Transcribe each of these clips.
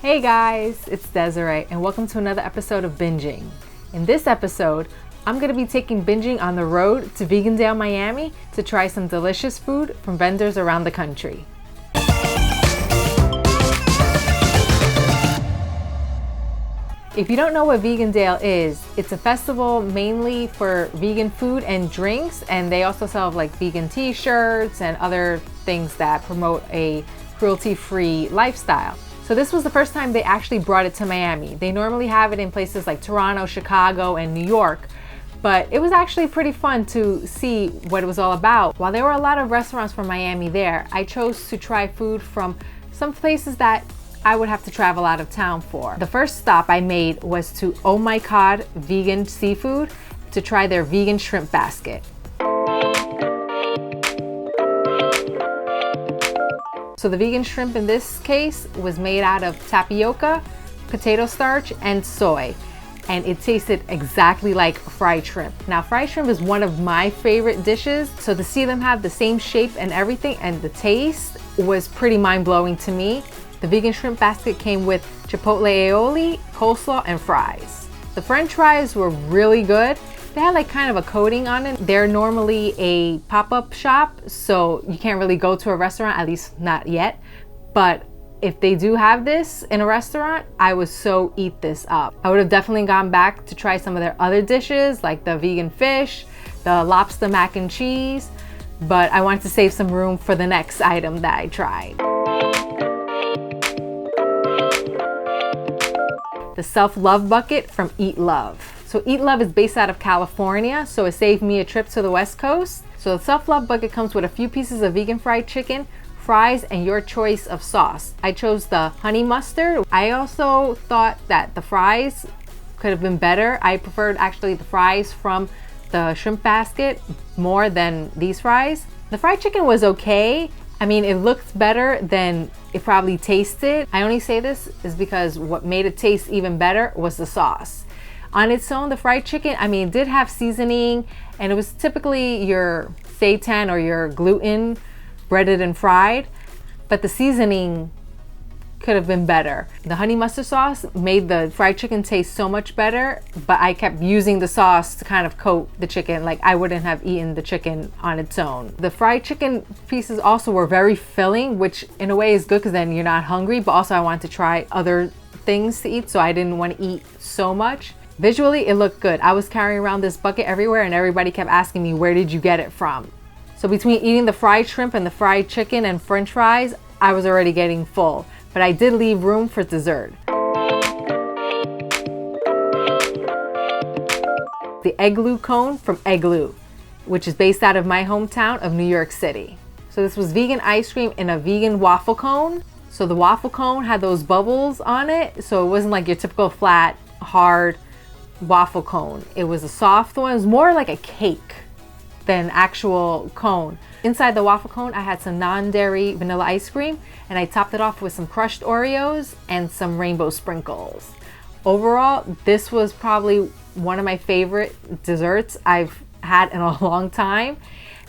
Hey guys, it's Desiree and welcome to another episode of Binging. In this episode, I'm going to be taking Binging on the road to Vegandale, Miami to try some delicious food from vendors around the country. If you don't know what Vegandale is, it's a festival mainly for vegan food and drinks, and they also sell like vegan t-shirts and other things that promote a cruelty-free lifestyle. So this was the first time they actually brought it to Miami. They normally have it in places like Toronto, Chicago, and New York, but it was actually pretty fun to see what it was all about. While there were a lot of restaurants from Miami there, I chose to try food from some places that I would have to travel out of town for. The first stop I made was to Oh My God Vegan Seafood to try their vegan shrimp basket. So the vegan shrimp in this case was made out of tapioca, potato starch, and soy. And it tasted exactly like fried shrimp. Now, fried shrimp is one of my favorite dishes. So to see them have the same shape and everything and the taste was pretty mind-blowing to me. The vegan shrimp basket came with chipotle aioli, coleslaw, and fries. The French fries were really good. They had like kind of a coating on it. They're normally a pop-up shop, so you can't really go to a restaurant, at least not yet. But if they do have this in a restaurant, I would so eat this up. I would have definitely gone back to try some of their other dishes, like the vegan fish, the lobster mac and cheese, but I wanted to save some room for the next item that I tried. The Self-Love Bucket from Eat Love. So Eat Love is based out of California, so it saved me a trip to the West Coast. So the Self-Love Bucket comes with a few pieces of vegan fried chicken, fries, and your choice of sauce. I chose the honey mustard. I also thought that the fries could have been better. I preferred actually the fries from the shrimp basket more than these fries. The fried chicken was okay. I mean, it looked better than it probably tasted. I only say this is because what made it taste even better was the sauce. On its own, the fried chicken, I mean, it did have seasoning, and it was typically your seitan or your gluten breaded and fried, but the seasoning could have been better. The honey mustard sauce made the fried chicken taste so much better, but I kept using the sauce to kind of coat the chicken. Like I wouldn't have eaten the chicken on its own. The fried chicken pieces also were very filling, which in a way is good because then you're not hungry, but also I wanted to try other things to eat, so I didn't want to eat so much. Visually, it looked good. I was carrying around this bucket everywhere and everybody kept asking me, where did you get it from? So between eating the fried shrimp and the fried chicken and French fries, I was already getting full. But I did leave room for dessert. The Igloo cone from Igloo, which is based out of my hometown of New York City. So this was vegan ice cream in a vegan waffle cone. So the waffle cone had those bubbles on it, so it wasn't like your typical flat, hard waffle cone. It was a soft one. It was more like a cake than actual cone. Inside the waffle cone, I had some non-dairy vanilla ice cream, and I topped it off with some crushed Oreos and some rainbow sprinkles. Overall, this was probably one of my favorite desserts I've had in a long time.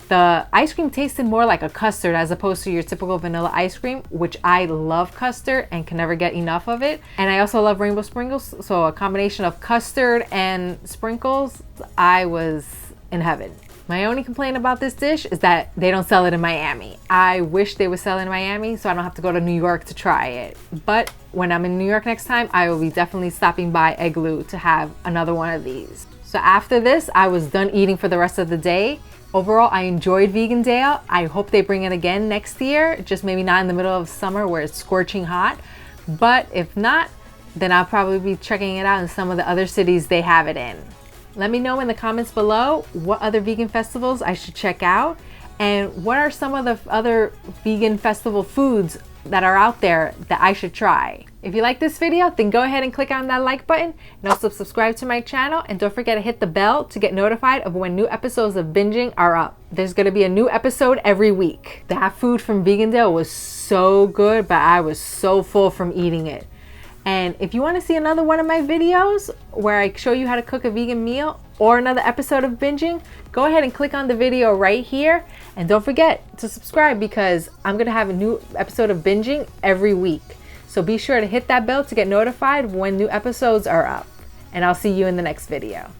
The ice cream tasted more like a custard as opposed to your typical vanilla ice cream, which I love custard and can never get enough of it. And I also love rainbow sprinkles, so a combination of custard and sprinkles, I was in heaven. My only complaint about this dish is that they don't sell it in Miami. I wish they would sell it in Miami so I don't have to go to New York to try it. But when I'm in New York next time, I will be definitely stopping by Igloo to have another one of these. So after this, I was done eating for the rest of the day. Overall, I enjoyed Vegandale. I hope they bring it again next year, just maybe not in the middle of summer where it's scorching hot. But if not, then I'll probably be checking it out in some of the other cities they have it in. Let me know in the comments below what other vegan festivals I should check out and what are some of the other vegan festival foods that are out there that I should try. If you like this video, then go ahead and click on that like button and also subscribe to my channel, and don't forget to hit the bell to get notified of when new episodes of Binging are up. There's gonna be a new episode every week. That food from Vegandale was so good, but I was so full from eating it. And if you want to see another one of my videos where I show you how to cook a vegan meal or another episode of Binging, go ahead and click on the video right here. And don't forget to subscribe because I'm going to have a new episode of Binging every week. So be sure to hit that bell to get notified when new episodes are up. And I'll see you in the next video.